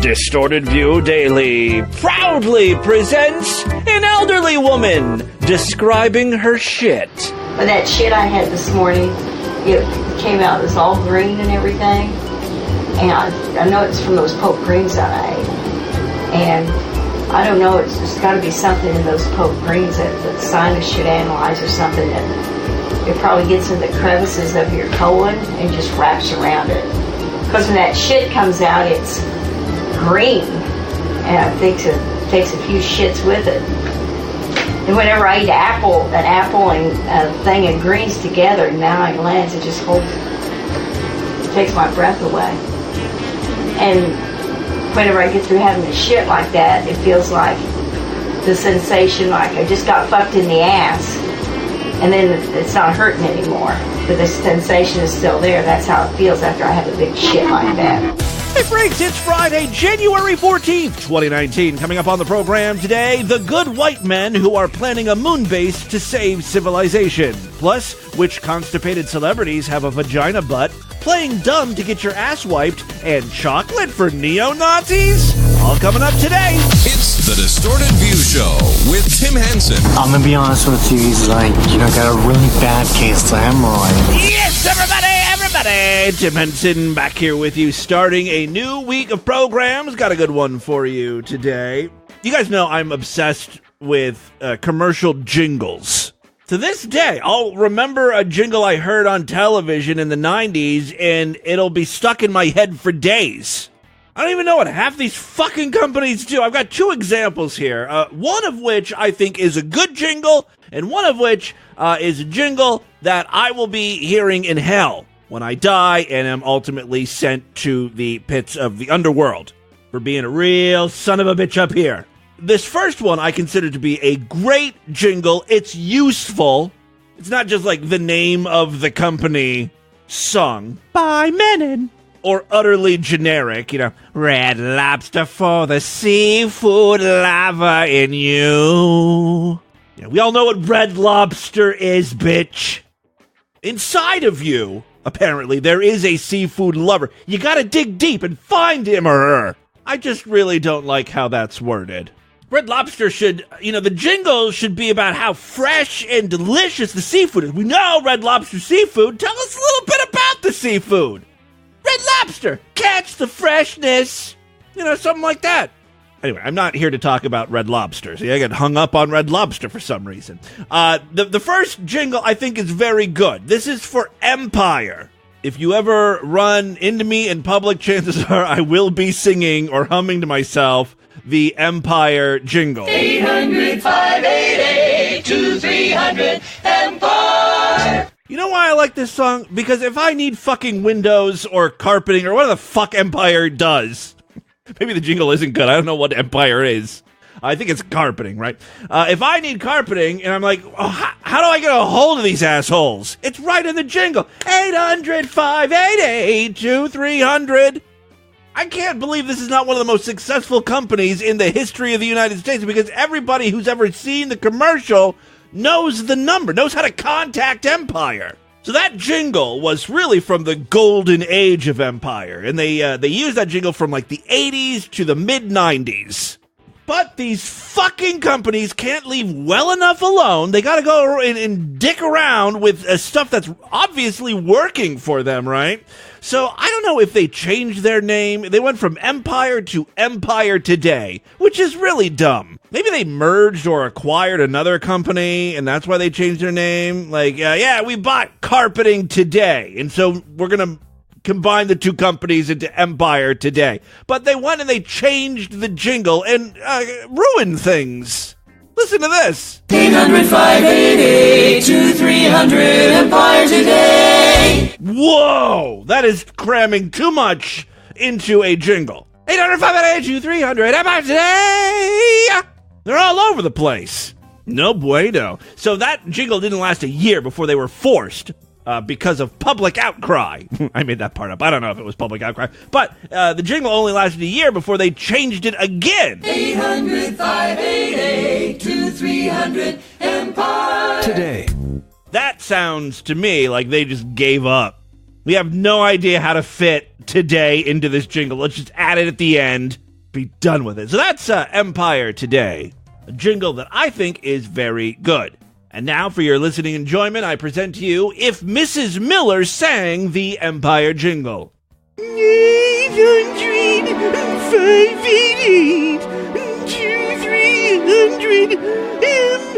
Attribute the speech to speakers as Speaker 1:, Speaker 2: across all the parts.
Speaker 1: Distorted View Daily proudly presents an elderly woman describing her shit.
Speaker 2: But that shit I had this morning, it came out, it was all green and everything. And I know it's from those poke greens that I ate. And I don't know, it's just got to be something in those poke greens that the scientists should analyze or something. That it probably gets in the crevices of your colon and just wraps around it. Because when that shit comes out, it's green. And I think it takes a few shits with it. And whenever I eat an apple and a thing of greens together, now it lands, it just holds, it takes my breath away. And whenever I get through having a shit like that, it feels like the sensation like I just got fucked in the ass. And then it's not hurting anymore. But the sensation is still there. That's how it feels after I have a big shit like that.
Speaker 1: Hey freaks, it's Friday, January 14th, 2019. Coming up on the program today, the good white men who are planning a moonbase to save civilization. Plus, which constipated celebrities have a vagina butt, playing dumb to get your ass wiped, and chocolate for neo-Nazis? All coming up today.
Speaker 3: It's the Distorted View Show with Tim Henson.
Speaker 4: I'm gonna be honest with you, he's like, got a really bad case of hemorrhoids.
Speaker 1: Yes, everybody! Tim Henson back here with you, starting a new week of programs. Got a good one for you today. You guys know I'm obsessed with commercial jingles. To this day, I'll remember a jingle I heard on television in the 90s, and it'll be stuck in my head for days. I don't even know what half these fucking companies do. I've got two examples here, one of which I think is a good jingle, and one of which is a jingle that I will be hearing in hell when I die and am ultimately sent to the pits of the underworld for being a real son of a bitch up here. This first one I consider to be a great jingle. It's useful. It's not just like the name of the company sung by Menon or utterly generic, Red Lobster for the seafood lava in you. We all know what Red Lobster is, bitch. Inside of you, apparently, there is a seafood lover. You gotta dig deep and find him or her. I just really don't like how that's worded. Red Lobster should, the jingle should be about how fresh and delicious the seafood is. We know Red Lobster seafood. Tell us a little bit about the seafood. Red Lobster, catch the freshness. Something like that. Anyway, I'm not here to talk about Red Lobster. See, I get hung up on Red Lobster for some reason. The first jingle I think is very good. This is for Empire. If you ever run into me in public, chances are I will be singing or humming to myself the Empire jingle. 800-588-2300 Empire. You know why I like this song? Because if I need fucking windows or carpeting or what the fuck Empire does, maybe the jingle isn't good. I don't know what Empire is. I think it's carpeting, right? If I need carpeting and I'm like, how do I get a hold of these assholes? It's right in the jingle. 800-588-2300. I can't believe this is not one of the most successful companies in the history of the United States, because everybody who's ever seen the commercial knows the number, knows how to contact Empire. So that jingle was really from the golden age of Empire, and they used that jingle from like the 80s to the mid-90s. But these fucking companies can't leave well enough alone. They gotta go and dick around with stuff that's obviously working for them, right? So I don't know if they changed their name. They went from Empire to Empire Today, which is really dumb. Maybe they merged or acquired another company, and that's why they changed their name. Like, we bought Carpeting Today, and so we're gonna combine the two companies into Empire Today. But they went and they changed the jingle and ruined things. Listen to this. 800-588-2300 Empire Today. Whoa, that is cramming too much into a jingle. 800-588-2300 Empire Today. They're all over the place. No bueno. So that jingle didn't last a year before they were forced, because of public outcry. I made that part up. I don't know if it was public outcry. But the jingle only lasted a year before they changed it again. 800-588-2300 Empire.
Speaker 3: Today.
Speaker 1: That sounds to me like they just gave up. We have no idea how to fit today into this jingle. Let's just add it at the end. be done with it. So that's Empire Today, a jingle that I think is very good. And now for your listening enjoyment, I present to you If Mrs. Miller Sang the Empire Jingle. 800, 588, 300 Empire.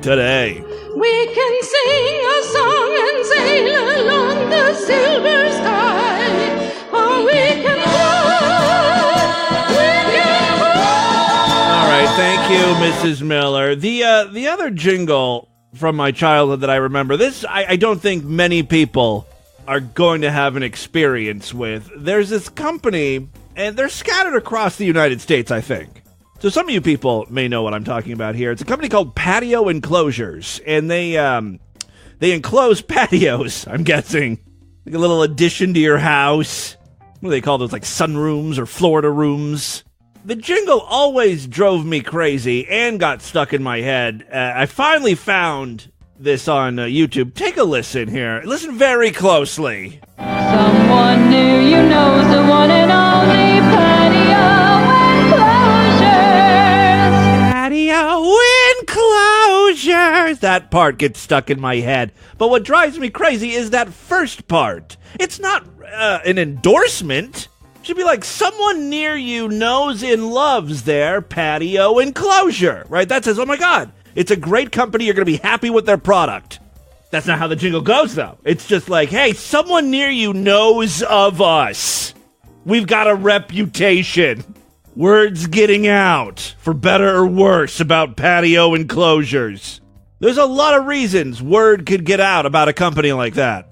Speaker 1: Today.
Speaker 5: We can sing a song and sail along the silver sky, or we can fly.
Speaker 1: All right, thank you, Mrs. Miller. The other jingle from my childhood that I remember, this I don't think many people are going to have an experience with. There's this company, and they're scattered across the United States, I think. So some of you people may know what I'm talking about here. It's a company called Patio Enclosures, and they enclose patios, I'm guessing. Like a little addition to your house. What do they call those, like sunrooms or Florida rooms? The jingle always drove me crazy and got stuck in my head. I finally found this on YouTube. Take a listen here. Listen very closely.
Speaker 5: Someone near you knows the one and only patio enclosures.
Speaker 1: Patio enclosures. That part gets stuck in my head. But what drives me crazy is that first part. It's not an endorsement. It should be like, someone near you knows and loves their patio enclosure, right? That says, oh my God, it's a great company. You're going to be happy with their product. That's not how the jingle goes, though. It's just like, hey, someone near you knows of us. We've got a reputation. Word's getting out, for better or worse, about patio enclosures. There's a lot of reasons word could get out about a company like that.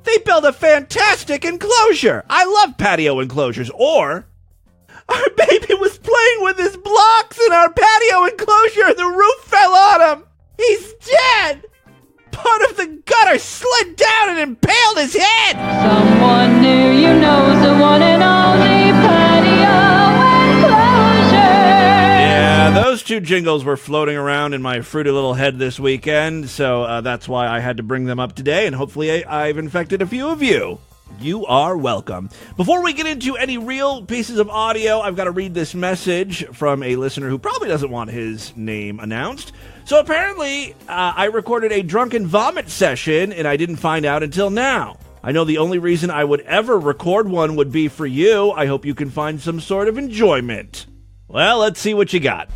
Speaker 1: They build a fantastic enclosure. I love patio enclosures. Or, our baby was playing with his blocks in our patio enclosure and the roof fell on him. He's dead. Part of the gutter slid down and impaled his head.
Speaker 5: Someone near you knows the one and only patio enclosure.
Speaker 1: Yeah, those two jingles were floating around in my fruity little head this weekend, so that's why I had to bring them up today, and hopefully I've infected a few of you. You are welcome. Before we get into any real pieces of audio, I've got to read this message from a listener who probably doesn't want his name announced. So apparently, I recorded a drunken vomit session, and I didn't find out until now. I know the only reason I would ever record one would be for you. I hope you can find some sort of enjoyment. Well, let's see what you got.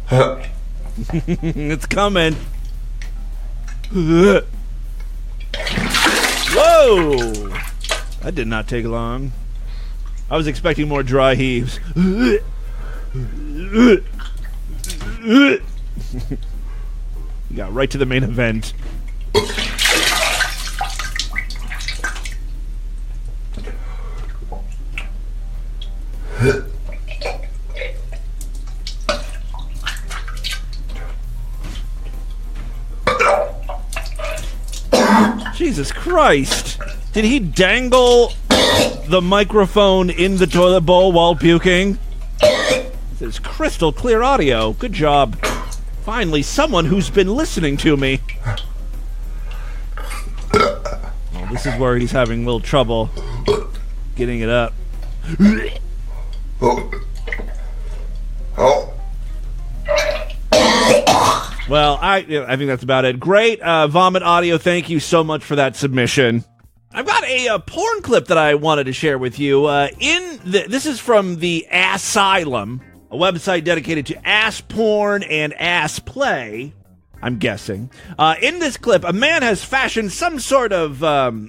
Speaker 1: It's coming. Whoa! That did not take long. I was expecting more dry heaves. You got right to the main event. Jesus Christ! Did he dangle the microphone in the toilet bowl while puking? This is crystal clear audio. Good job. Finally, someone who's been listening to me. Well, this is where he's having a little trouble getting it up. Well, I think that's about it. Great vomit audio. Thank you so much for that submission. I've got a porn clip that I wanted to share with you. This is from the Asylum, a website dedicated to ass porn and ass play, I'm guessing. In this clip, a man has fashioned some sort of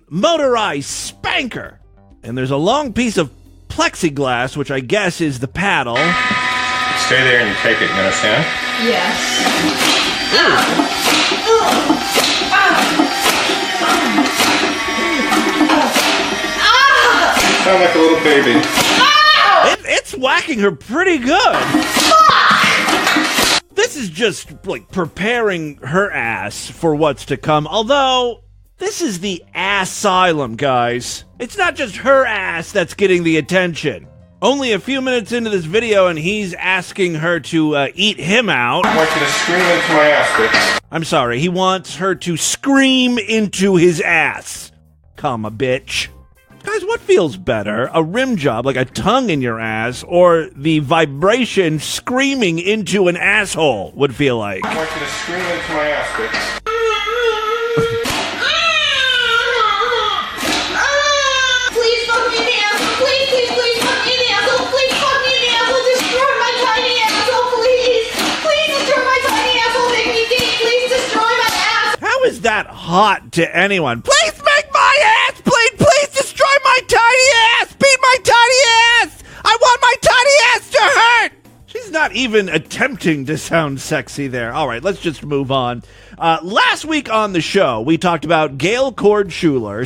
Speaker 1: motorized spanker. And there's a long piece of plexiglass, which I guess is the paddle.
Speaker 6: Stay there and you take it, you understand?
Speaker 2: Yes.
Speaker 6: Sound like a little baby.
Speaker 1: It's whacking her pretty good. This is just like preparing her ass for what's to come. Although, this is the Asylum, guys. It's not just her ass that's getting the attention. Only a few minutes into this video and he's asking her to eat him out.
Speaker 6: I want you to scream into my ass, bitch.
Speaker 1: I'm sorry, he wants her to scream into his ass. comma, bitch. Guys, what feels better? A rim job, like a tongue in your ass, or the vibration screaming into an asshole would feel like?
Speaker 6: I want you to scream into my ass, bitch.
Speaker 5: Please fuck me in the asshole. Please, please, please fuck me in the asshole. Please fuck me in the asshole. Destroy my tiny asshole, please. Please destroy my tiny asshole. Make me gay. Please destroy my ass.
Speaker 1: How is that hot to anyone? Please make my ass bleed. Please destroy my tiny ass. Beat my tiny ass. I want my tiny ass to hurt. She's not even attempting to sound sexy there. All right, let's just move on. Last week on the show, we talked about Gail Cord-Schuler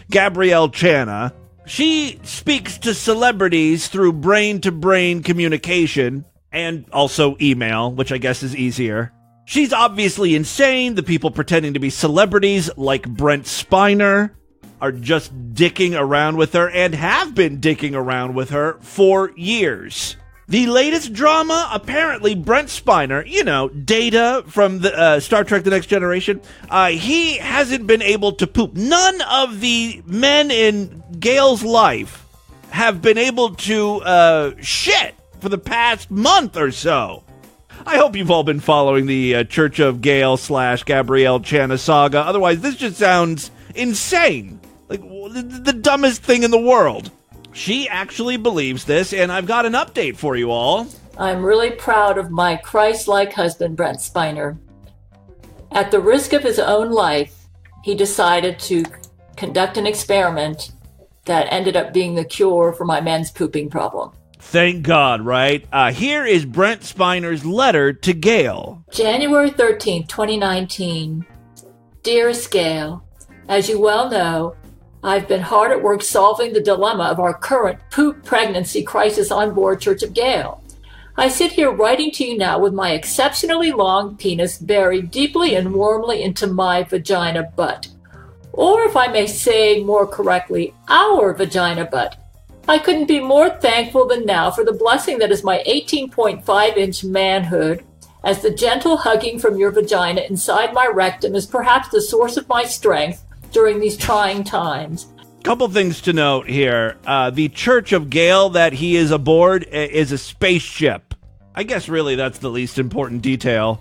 Speaker 1: / Gabrielle Channa. She speaks to celebrities through brain-to-brain communication and also email, which I guess is easier. She's obviously insane. The people pretending to be celebrities like Brent Spiner are just dicking around with her and have been dicking around with her for years. The latest drama, apparently Brent Spiner, Data from the Star Trek The Next Generation, he hasn't been able to poop. None of the men in Gail's life have been able to shit for the past month or so. I hope you've all been following the Church of Gail / Gabrielle Channa saga. Otherwise, this just sounds insane. Like, the dumbest thing in the world. She actually believes this, and I've got an update for you all.
Speaker 7: I'm really proud of my Christ-like husband, Brent Spiner. At the risk of his own life, he decided to conduct an experiment that ended up being the cure for my men's pooping problem.
Speaker 1: Thank God, right? Here is Brent Spiner's letter to Gail.
Speaker 7: January 13th, 2019. Dearest Gail, as you well know, I've been hard at work solving the dilemma of our current poop pregnancy crisis on board Church of Gail. I sit here writing to you now with my exceptionally long penis buried deeply and warmly into my vagina butt. Or if I may say more correctly, our vagina butt. I couldn't be more thankful than now for the blessing that is my 18.5-inch manhood, as the gentle hugging from your vagina inside my rectum is perhaps the source of my strength during these trying times.
Speaker 1: Couple things to note here. The Church of Gail that he is aboard is a spaceship. I guess really that's the least important detail.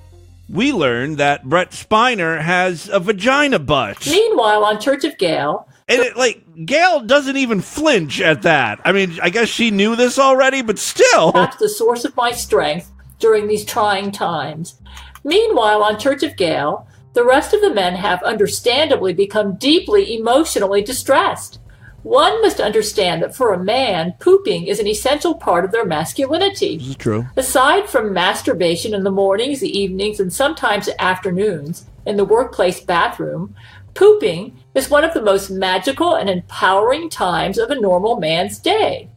Speaker 1: We learned that Brent Spiner has a vagina butt.
Speaker 7: Meanwhile, on Church of Gail...
Speaker 1: And Gail doesn't even flinch at that. I mean, I guess she knew this already, but still.
Speaker 7: Perhaps the source of my strength during these trying times. Meanwhile, on Church of Gail, the rest of the men have understandably become deeply emotionally distressed. One must understand that for a man, pooping is an essential part of their masculinity.
Speaker 1: This is true.
Speaker 7: Aside from masturbation in the mornings, the evenings, and sometimes afternoons in the workplace bathroom, pooping is one of the most magical and empowering times of a normal man's day.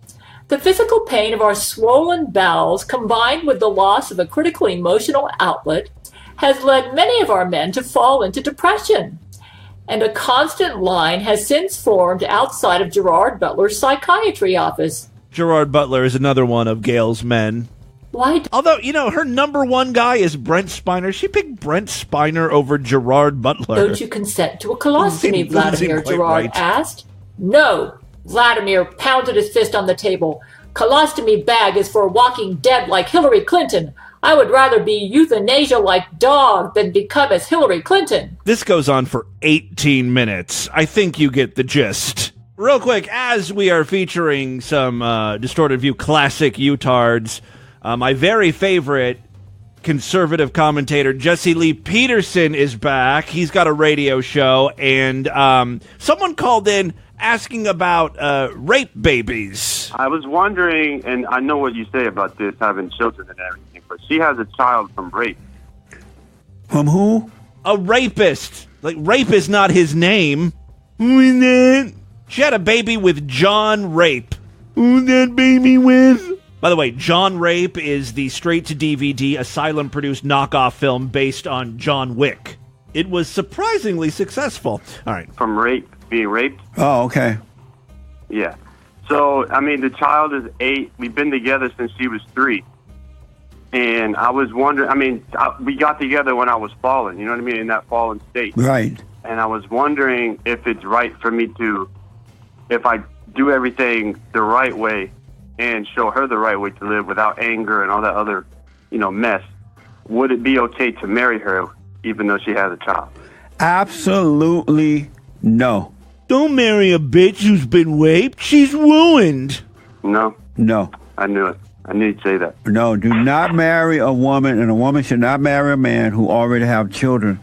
Speaker 7: The physical pain of our swollen bowels, combined with the loss of a critical emotional outlet, has led many of our men to fall into depression. And a constant line has since formed outside of Gerard Butler's psychiatry office.
Speaker 1: Gerard Butler is another one of Gail's men.
Speaker 7: Why?
Speaker 1: Although, her number one guy is Brent Spiner. She picked Brent Spiner over Gerard Butler.
Speaker 7: Don't you consent to a colostomy, Vladimir, Gerard
Speaker 1: right.
Speaker 7: asked. No. Vladimir pounded his fist on the table. Colostomy bag is for walking dead like Hillary Clinton. I would rather be euthanasia like dog than become as Hillary Clinton.
Speaker 1: This goes on for 18 minutes. I think you get the gist. Real quick, as we are featuring some Distorted View classic utards, my very favorite conservative commentator, Jesse Lee Peterson, is back. He's got a radio show, and someone called in asking about rape babies.
Speaker 8: I was wondering, and I know what you say about this, having children and everything, but she has a child from rape.
Speaker 9: From who?
Speaker 1: A rapist. Like, rape is not his name. Who is that? She had a baby with John Rape. Who's that baby with? By the way, John Rape is the straight-to-DVD, Asylum-produced knockoff film based on John Wick. It was surprisingly successful. All right.
Speaker 8: From rape, being raped?
Speaker 9: Oh, okay.
Speaker 8: Yeah. So, I mean, the child is 8. We've been together since she was 3. And I was wondering, we got together when I was fallen, you know what I mean, in that fallen state.
Speaker 9: Right.
Speaker 8: and I was wondering if it's right for me to, if I do everything the right way and show her the right way to live without anger and all that other, mess, would it be okay to marry her even though she has a child?
Speaker 9: Absolutely no.
Speaker 1: Don't marry a bitch who's been raped. She's ruined.
Speaker 8: No?
Speaker 9: No.
Speaker 8: I knew it. I knew you'd say that.
Speaker 9: No, do not marry a woman, and a woman should not marry a man who already have children.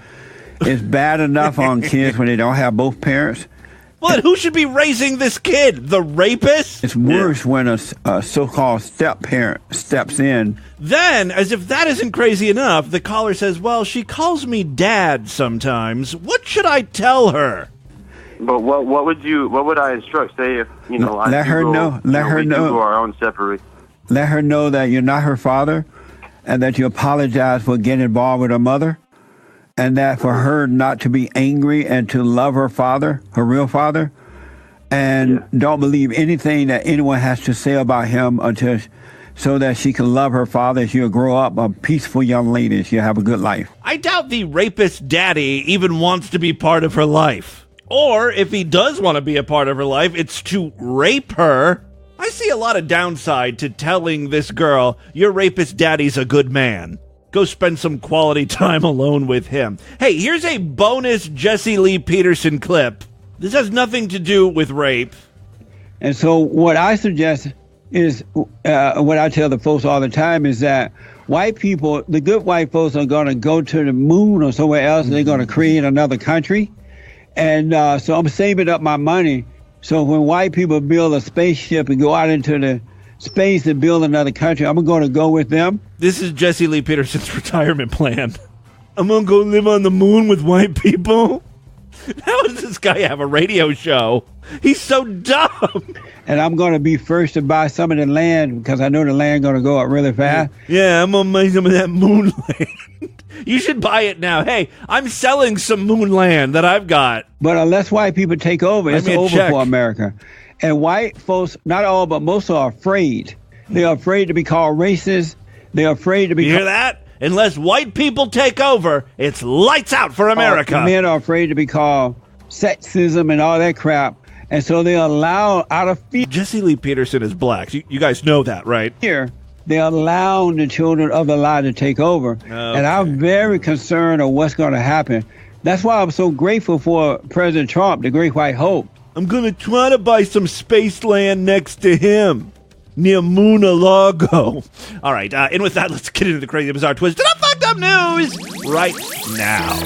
Speaker 9: It's bad enough on kids when they don't have both parents.
Speaker 1: Well, who should be raising this kid? The rapist?
Speaker 9: It's worse when a so-called step-parent steps in.
Speaker 1: Then, as if that isn't crazy enough, the caller says, well, she calls me dad sometimes. What should I tell her?
Speaker 8: But what would I instruct? Say if,
Speaker 9: let her know. Let her know.
Speaker 8: Go our own separate.
Speaker 9: Let her know that you're not her father and that you apologize for getting involved with her mother. And that for her not to be angry and to love her father, her real father, and don't believe anything that anyone has to say about him so that she can love her father. She'll grow up a peaceful young lady. She'll have a good life.
Speaker 1: I doubt the rapist daddy even wants to be part of her life. Or if he does want to be a part of her life, it's to rape her. I see a lot of downside to telling this girl, your rapist daddy's a good man. Go spend some quality time alone with him. Hey, here's a bonus Jesse Lee Peterson clip. This has nothing to do with rape.
Speaker 9: And so what I suggest is, what I tell the folks all the time is that white people, the good white folks are going to go to the moon or somewhere else. They're going to create another country. And so I'm saving up my money. So when white people build a spaceship and go out into the space and build another country, I'm going to go with them.
Speaker 1: This is Jesse Lee Peterson's retirement plan. I'm going to go live on the moon with white people. How does this guy have a radio show? He's so dumb.
Speaker 9: And I'm going to be first to buy some of the land because I know the land going to go up really fast.
Speaker 1: Yeah, I'm going to buy some of that moon land. You should buy it now. Hey, I'm selling some moon land that I've got.
Speaker 9: But unless white people take over, it's over for America. And white folks, not all, but most are afraid. They're afraid to be called racist. They're afraid to be...
Speaker 1: You hear that? Unless white people take over, it's lights out for America.
Speaker 9: Men are afraid to be called sexism and all that crap. And so they allow, out of fear...
Speaker 1: Jesse Lee Peterson is black. You guys know that, right?
Speaker 9: Here, they allow the children of the lie to take over. Okay. And I'm very concerned of what's going to happen. That's why I'm so grateful for President Trump, the great white hope.
Speaker 1: I'm going to try to buy some space land next to him, near Moon-a-Lago. All right, and with that, let's get into the crazy, bizarre, twisted up, fucked up news right now.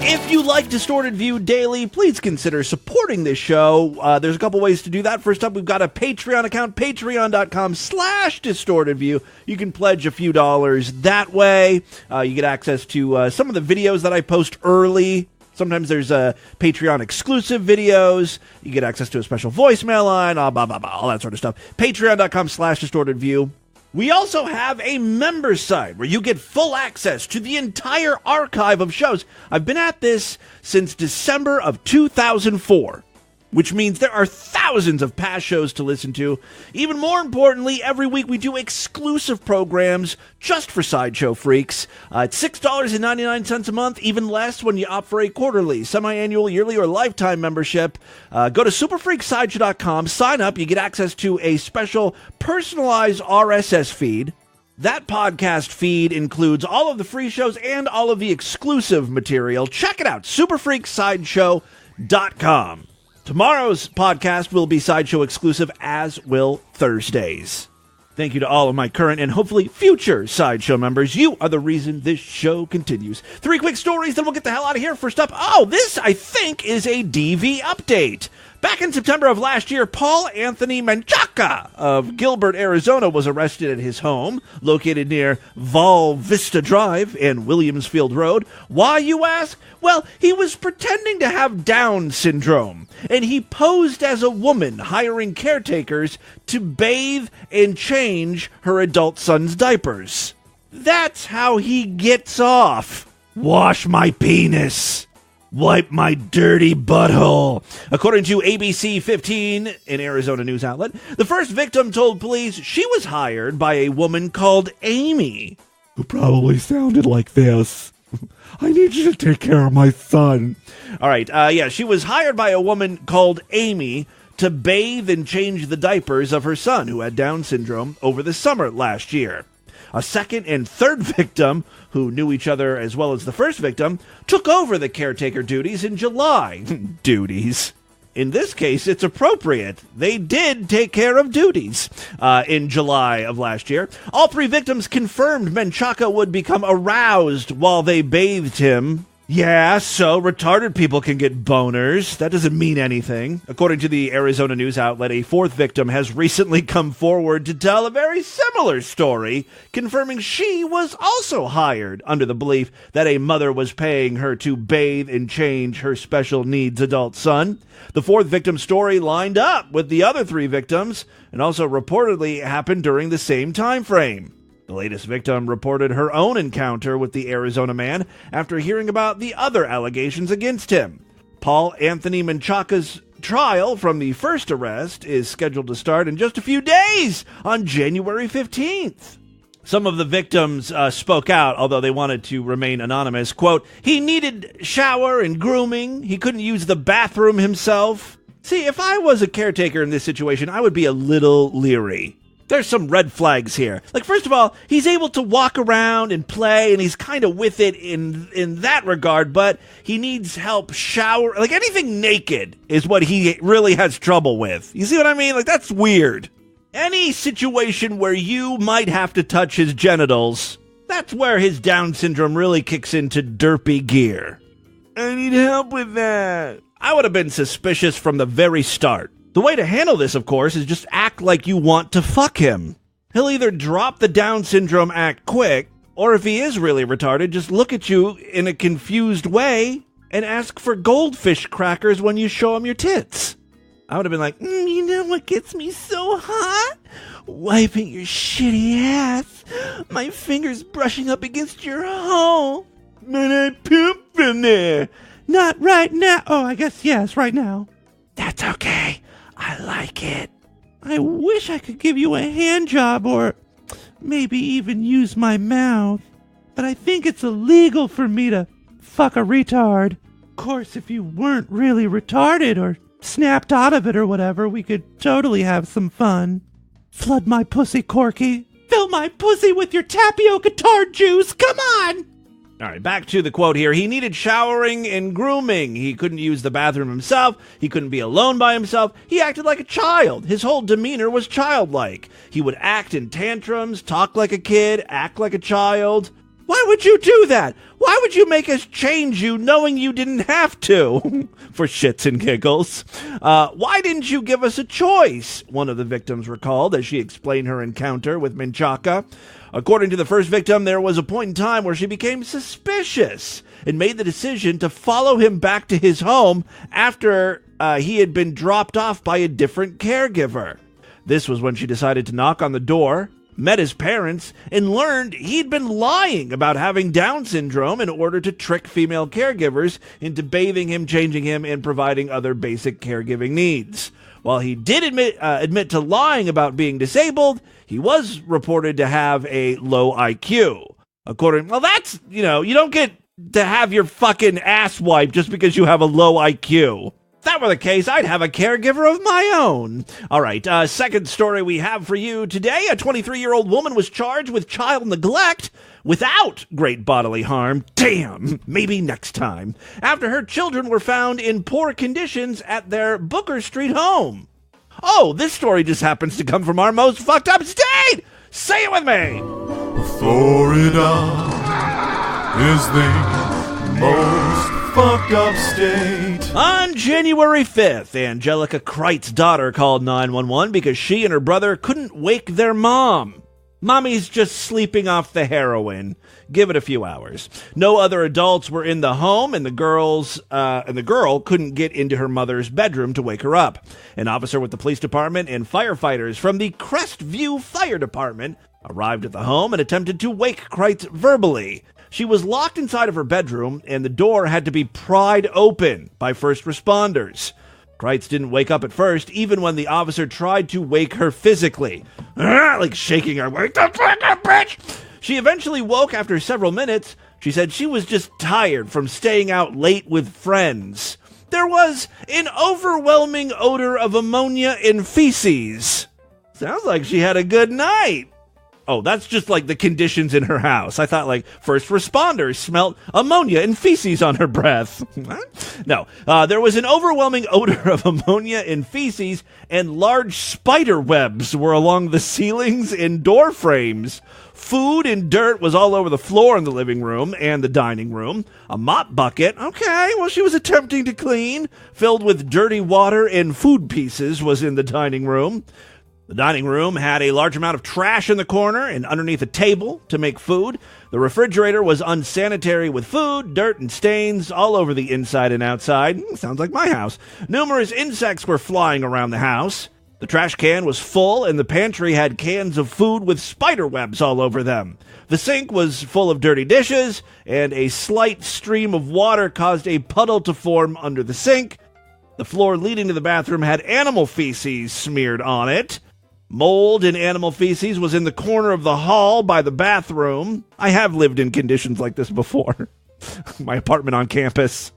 Speaker 1: If you like Distorted View Daily, please consider supporting this show. There's a couple ways to do that. First up, we've got a Patreon account, patreon.com/DistortedView. You can pledge a few dollars that way. You get access to some of the videos that I post early. Sometimes there's Patreon exclusive videos. You get access to a special voicemail line, all that sort of stuff. Patreon.com/DistortedView. We also have a members site where you get full access to the entire archive of shows. I've been at this since December of 2004, which means there are thousands of past shows to listen to. Even more importantly, every week we do exclusive programs just for Sideshow freaks. It's $6.99 a month, even less when you opt for a quarterly, semi-annual, yearly, or lifetime membership. Go to superfreaksideshow.com, sign up. You get access to a special personalized RSS feed. That podcast feed includes all of the free shows and all of the exclusive material. Check it out, superfreaksideshow.com. Tomorrow's podcast will be Sideshow exclusive, as will Thursdays. Thank you to all of my current and hopefully future Sideshow members. You are the reason this show continues. 3 quick stories, then we'll get the hell out of here. First up, this, I think, is a DV update. Back in September of last year, Paul Anthony Menchaca of Gilbert, Arizona, was arrested at his home, located near Val Vista Drive and Williamsfield Road. Why, you ask? Well, he was pretending to have Down syndrome, and he posed as a woman, hiring caretakers to bathe and change her adult son's diapers. That's how he gets off. Wash my penis. Wipe my dirty butthole. According to ABC 15, an Arizona news outlet, the first victim told police she was hired by a woman called Amy. who probably sounded like this. I need you to take care of my son. All right, she was hired by a woman called Amy to bathe and change the diapers of her son, who had Down syndrome, over the summer last year. A second and third victim, who knew each other as well as the first victim, took over the caretaker duties in July. Duties. In this case, it's appropriate. They did take care of duties in July of last year. All three victims confirmed Menchaca would become aroused while they bathed him. Yeah, so retarded people can get boners. That doesn't mean anything. According to the Arizona news outlet, a fourth victim has recently come forward to tell a very similar story, confirming she was also hired under the belief that a mother was paying her to bathe and change her special needs adult son. The fourth victim's story lined up with the other three victims and also reportedly happened during the same time frame. The latest victim reported her own encounter with the Arizona man after hearing about the other allegations against him. Paul Anthony Menchaca's trial from the first arrest is scheduled to start in just a few days on January 15th. Some of the victims spoke out, although they wanted to remain anonymous. Quote, he needed shower and grooming. He couldn't use the bathroom himself. See, if I was a caretaker in this situation, I would be a little leery. There's some red flags here. Like, first of all, he's able to walk around and play, and he's kind of with it in that regard, but he needs help shower. Like, anything naked is what he really has trouble with. You see what I mean? Like, that's weird. Any situation where you might have to touch his genitals, that's where his Down syndrome really kicks into derpy gear. I need help with that. I would have been suspicious from the very start. The way to handle this, of course, is just act like you want to fuck him. He'll either drop the Down syndrome act quick, or if he is really retarded, just look at you in a confused way and ask for goldfish crackers when you show him your tits. I would have been like, you know what gets me so hot? Wiping your shitty ass. My fingers brushing up against your hole. But I poop from there. Not right now. Oh, I guess yes, right now. That's okay. I like it. I wish I could give you a hand job or maybe even use my mouth. But I think it's illegal for me to fuck a retard. Of course, if you weren't really retarded or snapped out of it or whatever, we could totally have some fun. Flood my pussy, Corky. Fill my pussy with your tapioca tart juice. Come on! All right, back to the quote here. He needed showering and grooming. He couldn't use the bathroom himself. He couldn't be alone by himself. He acted like a child. His whole demeanor was childlike. He would act in tantrums, talk like a kid, act like a child. Why would you do that? Why would you make us change you knowing you didn't have to? For shits and giggles. Why didn't you give us a choice? One of the victims recalled as she explained her encounter with Menchaca. According to the first victim, there was a point in time where she became suspicious and made the decision to follow him back to his home after he had been dropped off by a different caregiver. This was when she decided to knock on the door, met his parents, and learned he'd been lying about having Down syndrome in order to trick female caregivers into bathing him, changing him, and providing other basic caregiving needs. While he did admit to lying about being disabled, he was reported to have a low IQ. Well, that's, you don't get to have your fucking ass wiped just because you have a low IQ. If that were the case, I'd have a caregiver of my own. All right, second story we have for you today. A 23-year-old woman was charged with child neglect without great bodily harm. Damn, maybe next time. After her children were found in poor conditions at their Booker Street home. Oh, this story just happens to come from our most fucked up state! Say it with me!
Speaker 10: Florida is the most fucked up state.
Speaker 1: On January 5th, Angelica Kreit's daughter called 911 because she and her brother couldn't wake their mom. Mommy's just sleeping off the heroin. Give it a few hours. No other adults were in the home, and the girl couldn't get into her mother's bedroom to wake her up. An officer with the police department and firefighters from the Crestview Fire Department arrived at the home and attempted to wake Kreitz verbally. She was locked inside of her bedroom, and the door had to be pried open by first responders. Kreitz didn't wake up at first, even when the officer tried to wake her physically. Like shaking her, "Wake the fuck up, bitch!" She eventually woke after several minutes. She said she was just tired from staying out late with friends. There was an overwhelming odor of ammonia and feces. Sounds like she had a good night. Oh, that's just like the conditions in her house. I thought like first responders smelled ammonia and feces on her breath. No, there was an overwhelming odor of ammonia and feces, and large spider webs were along the ceilings and door frames. Food and dirt was all over the floor in the living room and the dining room. A mop bucket, okay, well, she was attempting to clean, filled with dirty water and food pieces, was in the dining room. The dining room had a large amount of trash in the corner and underneath a table to make food. The refrigerator was unsanitary with food, dirt, and stains all over the inside and outside. Sounds like my house. Numerous insects were flying around the house. The trash can was full, and the pantry had cans of food with spider webs all over them. The sink was full of dirty dishes, and a slight stream of water caused a puddle to form under the sink. The floor leading to the bathroom had animal feces smeared on it. Mold and animal feces was in the corner of the hall by the bathroom. I have lived in conditions like this before. My apartment on campus.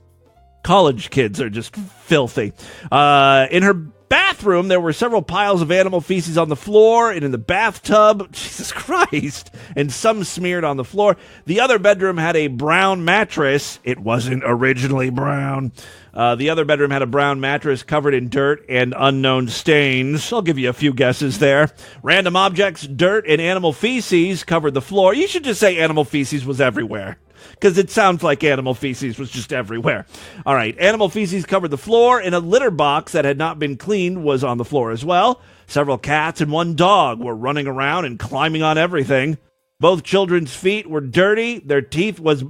Speaker 1: College kids are just filthy. In her bathroom, there were several piles of animal feces on the floor and in the bathtub. Jesus Christ. And some smeared on the floor. The other bedroom had a brown mattress. It wasn't originally brown. The other bedroom had a brown mattress covered in dirt and unknown stains. I'll give you a few guesses there. Random objects, dirt, and animal feces covered the floor. You should just say animal feces was everywhere, because it sounds like animal feces was just everywhere. All right, animal feces covered the floor, and a litter box that had not been cleaned was on the floor as well. Several cats and one dog were running around and climbing on everything. Both children's feet were dirty. Their teeth was,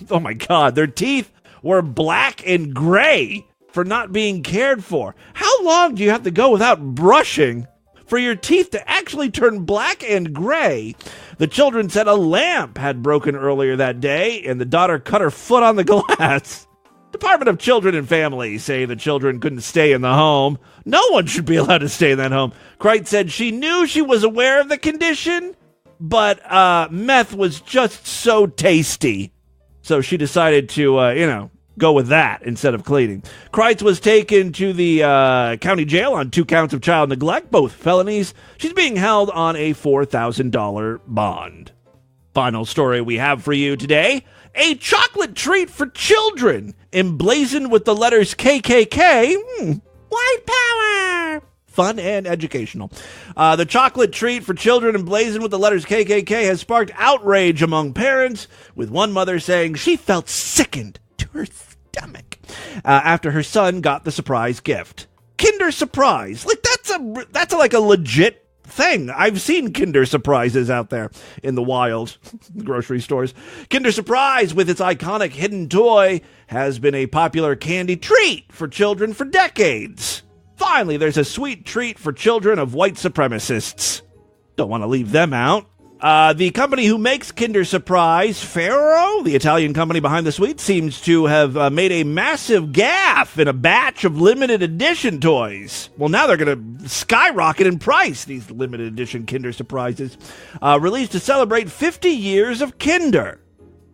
Speaker 1: oh my God, their teeth were black and gray for not being cared for. How long do you have to go without brushing for your teeth to actually turn black and gray? The children said a lamp had broken earlier that day, and the daughter cut her foot on the glass. Department of Children and Families say the children couldn't stay in the home. No one should be allowed to stay in that home. Crite said she knew she was aware of the condition, but meth was just so tasty. So she decided to, go with that instead of cleaning. Kreitz was taken to the county jail on 2 counts of child neglect, both felonies. She's being held on a $4,000 bond. Final story we have for you today. A chocolate treat for children emblazoned with the letters KKK. White power! Fun and educational. The chocolate treat for children emblazoned with the letters KKK has sparked outrage among parents, with one mother saying she felt sickened to her stomach after her son got the surprise gift. Kinder Surprise. Like, that's like a legit thing. I've seen Kinder Surprises out there in the wild grocery stores. Kinder Surprise, with its iconic hidden toy, has been a popular candy treat for children for decades. Finally, there's a sweet treat for children of white supremacists. Don't want to leave them out. The company who makes Kinder Surprise, Ferrero, the Italian company behind the sweet, seems to have made a massive gaffe in a batch of limited edition toys. Well, now they're going to skyrocket in price, these limited edition Kinder Surprises, released to celebrate 50 years of Kinder.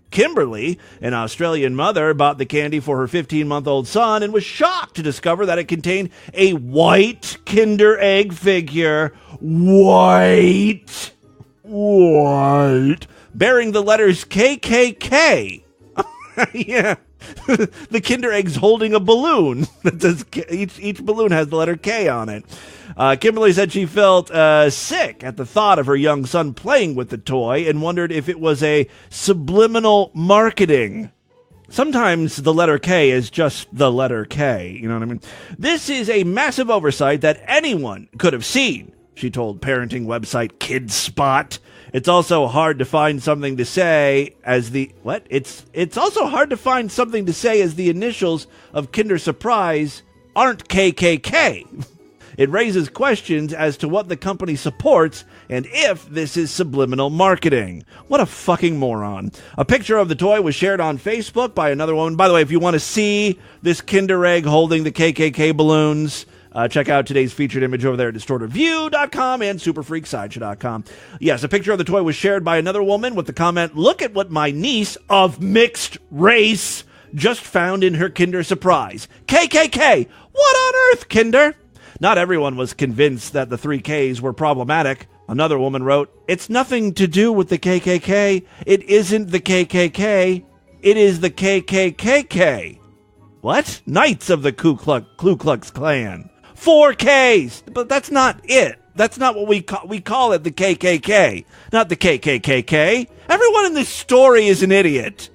Speaker 1: Kimberly, an Australian mother, bought the candy for her 15-month-old son and was shocked to discover that it contained a white Kinder Egg figure. White, bearing the letters KKK. Yeah. The Kinder Egg's holding a balloon that says each balloon has the letter K on it. Kimberly said she felt sick at the thought of her young son playing with the toy and wondered if it was a subliminal marketing. Sometimes the letter K is just the letter K, you know what I mean? This is a massive oversight that anyone could have seen, she told parenting website KidSpot. It's also hard to find something to say as the... What? It's also hard to find something to say as the initials of Kinder Surprise aren't KKK. It raises questions as to what the company supports and if this is subliminal marketing. What a fucking moron. A picture of the toy was shared on Facebook by another woman. By the way, if you want to see this Kinder Egg holding the KKK balloons, Check out today's featured image over there at distortedview.com and superfreaksideshow.com. Yes, a picture of the toy was shared by another woman with the comment, "Look at what my niece of mixed race just found in her Kinder Surprise. KKK. What on earth, Kinder?" Not everyone was convinced that the 3 Ks were problematic. Another woman wrote, "It's nothing to do with the KKK. It isn't the KKK. It is the KKKK. What? Knights of the Ku Klux Klan. 4 Ks. But that's not it. That's not what we call it, the KKK. Not the KKKK. Everyone in this story is an idiot."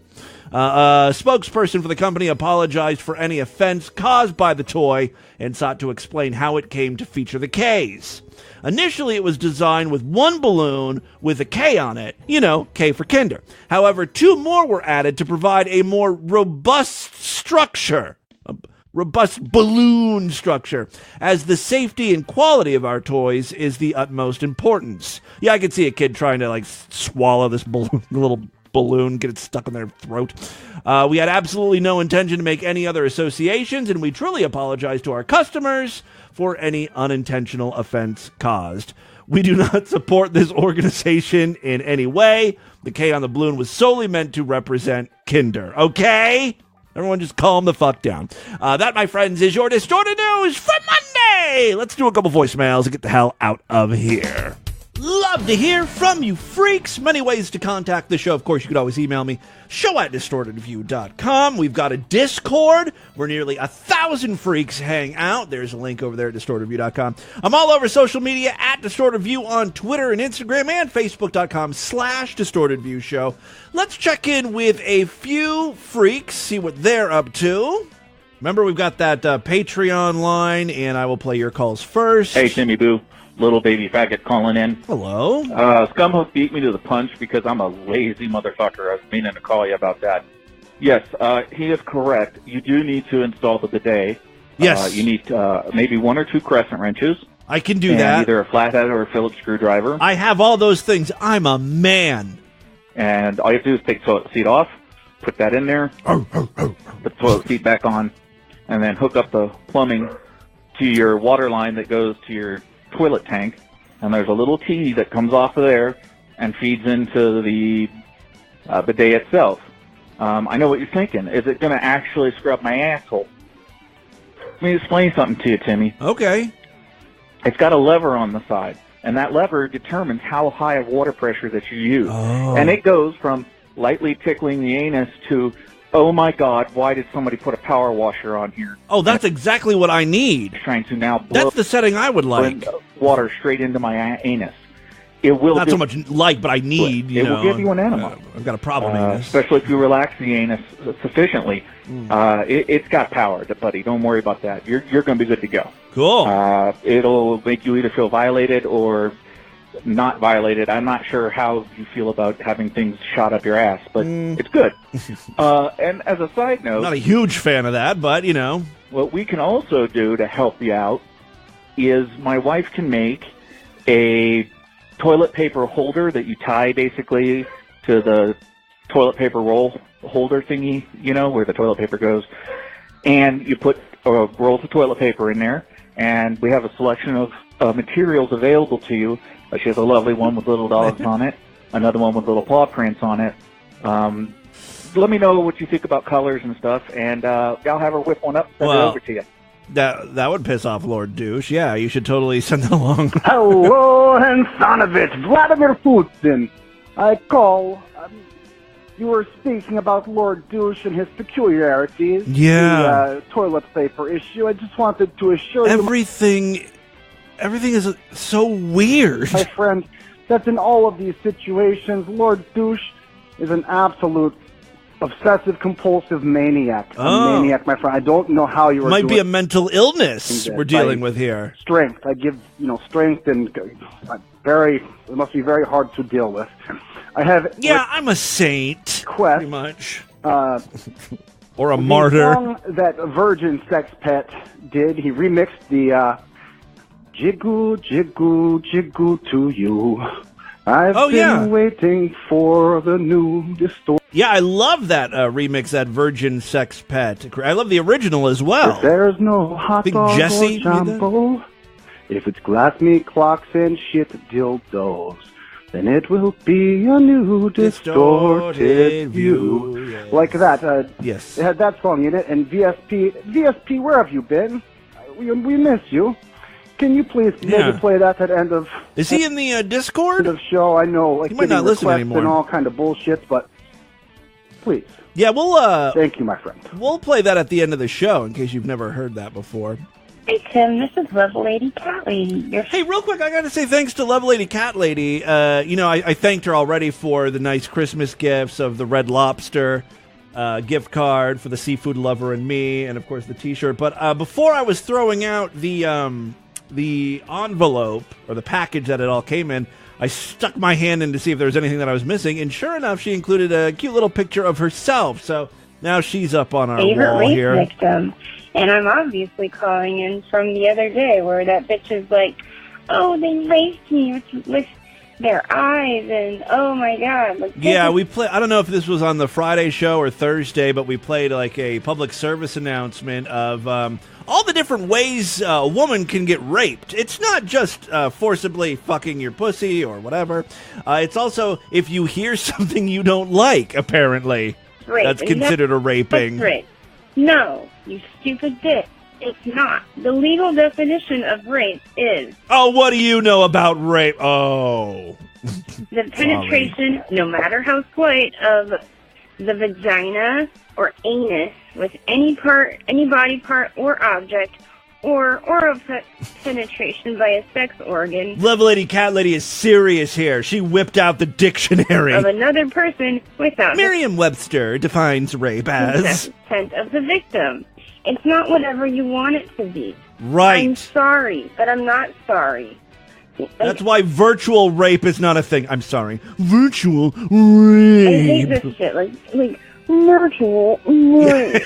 Speaker 1: A spokesperson for the company apologized for any offense caused by the toy and sought to explain how it came to feature the Ks. Initially, it was designed with 1 balloon with a K on it. You know, K for Kinder. However, 2 more were added to provide a more robust structure. A robust balloon structure, as the safety and quality of our toys is the utmost importance. Yeah, I could see a kid trying to, like, swallow this little balloon, get it stuck in their throat. We had absolutely no intention to make any other associations, and we truly apologize to our customers for any unintentional offense caused. We do not support this organization in any way. The K on the balloon was solely meant to represent Kinder. Okay? Everyone just calm the fuck down. That, my friends, is your Distorted News for Monday. Let's do a couple voicemails and get the hell out of here. Love to hear from you freaks. Many ways to contact the show. Of course, you could always email me, show@distortedview.com. We've got a Discord where nearly 1,000 freaks hang out. There's a link over there at distortedview.com. I'm all over social media at distortedview on Twitter and Instagram and facebook.com/distortedviewshow. Let's check in with a few freaks, see what they're up to. Remember, we've got that Patreon line, and I will play your calls first.
Speaker 11: Hey, Timmy Boo. Little baby faggot calling in.
Speaker 1: Hello.
Speaker 11: Scumhook beat me to the punch because I'm a lazy motherfucker. I was meaning to call you about that. Yes, he is correct. You do need to install the bidet.
Speaker 1: Yes.
Speaker 11: You need maybe 1 or 2 crescent wrenches.
Speaker 1: I can do that.
Speaker 11: Either a flathead or a Phillips screwdriver.
Speaker 1: I have all those things. I'm a man.
Speaker 11: And all you have to do is take the toilet seat off, put that in there, put the toilet seat back on, and then hook up the plumbing to your water line that goes to your toilet tank, and there's a little T that comes off of there and feeds into the bidet itself. I know what you're thinking. Is it going to actually scrub my asshole? Let me explain something to you, Timmy.
Speaker 1: Okay.
Speaker 11: It's got a lever on the side, and that lever determines how high of water pressure that you use.
Speaker 1: Oh.
Speaker 11: And it goes from lightly tickling the anus to, oh my God, why did somebody put a power washer on here?
Speaker 1: Oh, that's exactly what I need.
Speaker 11: Trying to now blow
Speaker 1: That's the setting I would like.
Speaker 11: Water straight into my anus. It will
Speaker 1: not so much like, but I need.
Speaker 11: It will give you an enema.
Speaker 1: I've got a problem anus.
Speaker 11: Especially if you relax the anus sufficiently. It's got power, buddy. Don't worry about that. You're going to be good to go.
Speaker 1: Cool.
Speaker 11: It'll make you either feel violated or not violated. I'm not sure how you feel about having things shot up your ass, but it's good. And as a side note,
Speaker 1: I'm not a huge fan of that, but you know,
Speaker 11: what we can also do to help you out is my wife can make a toilet paper holder that you tie basically to the toilet paper roll holder thingy, you know, where the toilet paper goes, and you put rolls of toilet paper in there, and we have a selection of materials available to you. She has a lovely one with little dogs on it, another one with little paw prints on it. Let me know what you think about colors and stuff, and I'll have her whip one up and send it over to you.
Speaker 1: That would piss off Lord Douche. Yeah, you should totally send that along.
Speaker 12: Hello, and son of it, Vladimir Putin. I call. You were speaking about Lord Douche and his peculiarities.
Speaker 1: Yeah.
Speaker 12: The toilet paper issue. I just wanted to assure you.
Speaker 1: Everything is so weird.
Speaker 12: My friend, that in all of these situations, Lord Douche is an absolute obsessive-compulsive maniac. A maniac, my friend. I don't know how you are
Speaker 1: Might be a mental illness we're dealing with here.
Speaker 12: Strength. I give, strength and it must be very hard to deal with. I have...
Speaker 1: Yeah, I'm a saint.
Speaker 12: Quest.
Speaker 1: Pretty much. Or a martyr.
Speaker 12: The song that Virgin Sex Pet did, he remixed the Jiggle, Jiggle, Jiggle to You. I've been waiting for the new distortion.
Speaker 1: Yeah, I love that remix, that Virgin Sex Pet. I love the original as well.
Speaker 12: If there's no hot
Speaker 1: Big
Speaker 12: dog
Speaker 1: Jesse
Speaker 12: or jumbo, if it's glass meat, clocks, and shit dildos, then it will be a new distorted view.
Speaker 1: Yeah.
Speaker 12: Like that.
Speaker 1: Yes.
Speaker 12: It had that song in it, and VSP, where have you been? We miss you. Can you please maybe play that at the end of...
Speaker 1: Is he in the Discord?
Speaker 12: End of show, I know. Like,
Speaker 1: he might not listen anymore.
Speaker 12: And all kind of bullshit, but please.
Speaker 1: Yeah, we'll...
Speaker 12: Thank you, my friend.
Speaker 1: We'll play that at the end of the show, in case you've never heard that before.
Speaker 13: Hey, Tim, this is Love Lady Cat Lady.
Speaker 1: Hey, real quick, I got to say thanks to Love Lady Cat Lady. I thanked her already for the nice Christmas gifts of the Red Lobster gift card for the Seafood Lover and Me, and, of course, the T-shirt. But before I was throwing out the envelope, or the package that it all came in, I stuck my hand in to see if there was anything that I was missing, and sure enough, she included a cute little picture of herself. So now she's up on our
Speaker 13: favorite
Speaker 1: wall
Speaker 13: rape
Speaker 1: here.
Speaker 13: Victim. And I'm obviously calling in from the other day where that bitch is like, oh, they raped me with their eyes, and oh my God. Like,
Speaker 1: yeah, we play. I don't know if this was on the Friday show or Thursday, but we played like a public service announcement of all the different ways a woman can get raped. It's not just forcibly fucking your pussy or whatever. It's also if you hear something you don't like, apparently.
Speaker 13: Rape.
Speaker 1: That's considered a raping.
Speaker 13: That's rape. No, you stupid bitch. It's not. The legal definition of rape is...
Speaker 1: Oh, what do you know about rape? Oh.
Speaker 13: The penetration, no matter how slight, of the vagina or anus with any body part or object, or oral penetration by a sex organ.
Speaker 1: Love Lady Cat Lady is serious here. She whipped out the dictionary.
Speaker 13: Of another person without...
Speaker 1: Merriam-Webster defines rape as...
Speaker 13: consent of the victim. It's not whatever you want it to be.
Speaker 1: Right.
Speaker 13: I'm sorry, but I'm not sorry.
Speaker 1: That's why virtual rape is not a thing. I'm sorry. Virtual rape.
Speaker 13: I hate this shit. Like virtual rape.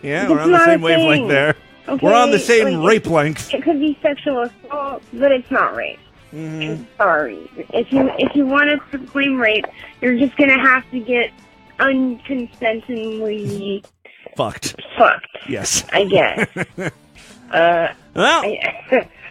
Speaker 1: Yeah, we're on the same wavelength there.
Speaker 13: Okay,
Speaker 1: we're on the same rape length.
Speaker 13: It could be sexual assault, but it's not rape. I'm sorry. If you want us to claim rape, you're just gonna have to get unconsentingly
Speaker 1: fucked. Yes.
Speaker 13: I guess.
Speaker 1: Well,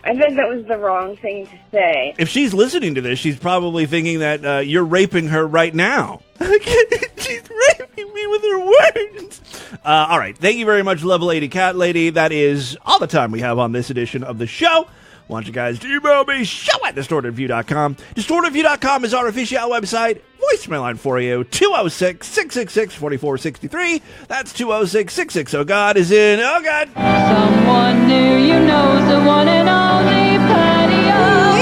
Speaker 13: I bet that was the wrong thing to say.
Speaker 1: if she's listening to this, she's probably thinking that you're raping her right now. She's raping me with her words. All right. Thank you very much, Love Lady Cat Lady. That is all the time we have on this edition of the show. I want you guys to email me, show@distortedview.com. Distortedview.com is our official website. Voicemail line for you, 206-666-4463. That's 206-660-GOD is in, oh God.
Speaker 14: Someone near you knows the one and only patio.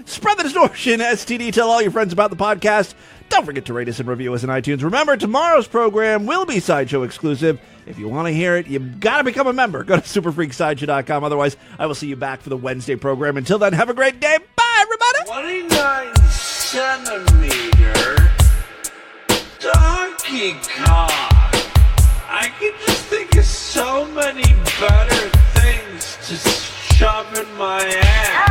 Speaker 1: Spread the distortion, STD. Tell all your friends about the podcast. Don't forget to rate us and review us on iTunes. Remember, tomorrow's program will be Sideshow exclusive. If you want to hear it, you've got to become a member. Go to superfreaksideshow.com. Otherwise, I will see you back for the Wednesday program. Until then, have a great day. Bye, everybody.
Speaker 15: 29-centimeter donkey cock. I can just think of so many better things to shove in my ass.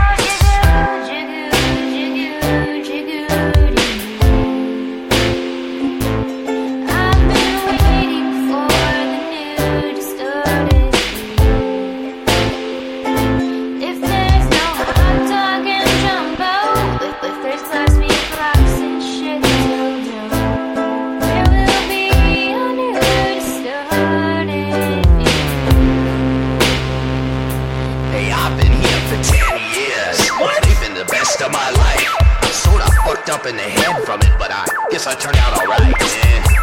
Speaker 16: Of my life, I'm sort of fucked up in the head from it, but I guess I turned out alright.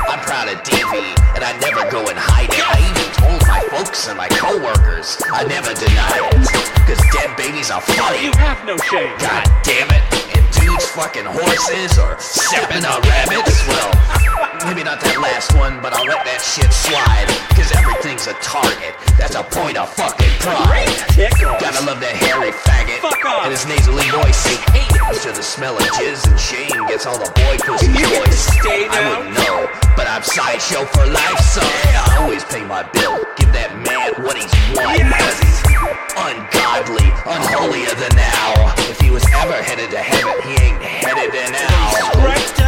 Speaker 16: I'm proud of DV, and I never go and hide it. I even told my folks and my co-workers I never denied it, cause dead babies are funny.
Speaker 15: You have no shame.
Speaker 16: God damn it. And dudes fucking horses or stepping on rabbits, well, maybe not that last one, but I'll let that shit slide, cause everything's a target. That's a point of fucking pride. Gotta love that hairy faggot.
Speaker 15: Fuck off.
Speaker 16: And his nasally voice say hey. I'm sure the smell of jizz and shame gets all the boy pussy choice. I wouldn't know, but I'm Sideshow for life, so I always pay my bill. Give that man what he's won, cause he's ungodly, unholier than thou. If he was ever headed to heaven, he ain't headed there now.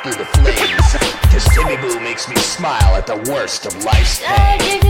Speaker 16: through the flames. Cause Timmy Boo makes me smile at the worst of life's pain.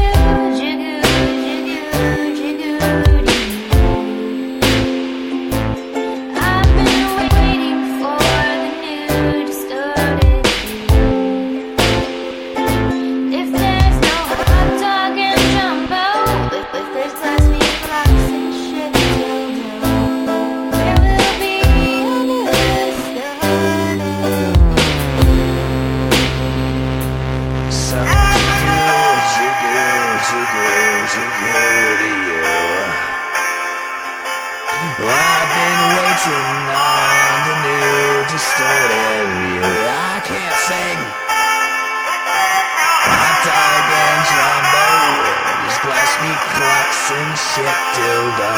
Speaker 17: And shit dildo.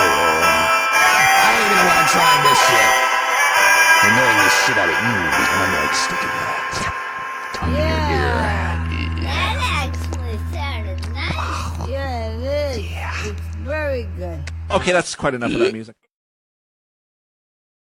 Speaker 17: I don't even know why I'm trying this shit. Annoying the shit out of you, and I'm like sticking that tongue in your ear.
Speaker 5: That actually sounded nice. Yeah, it is. Yeah. It's very good.
Speaker 1: Okay, that's quite enough of that music.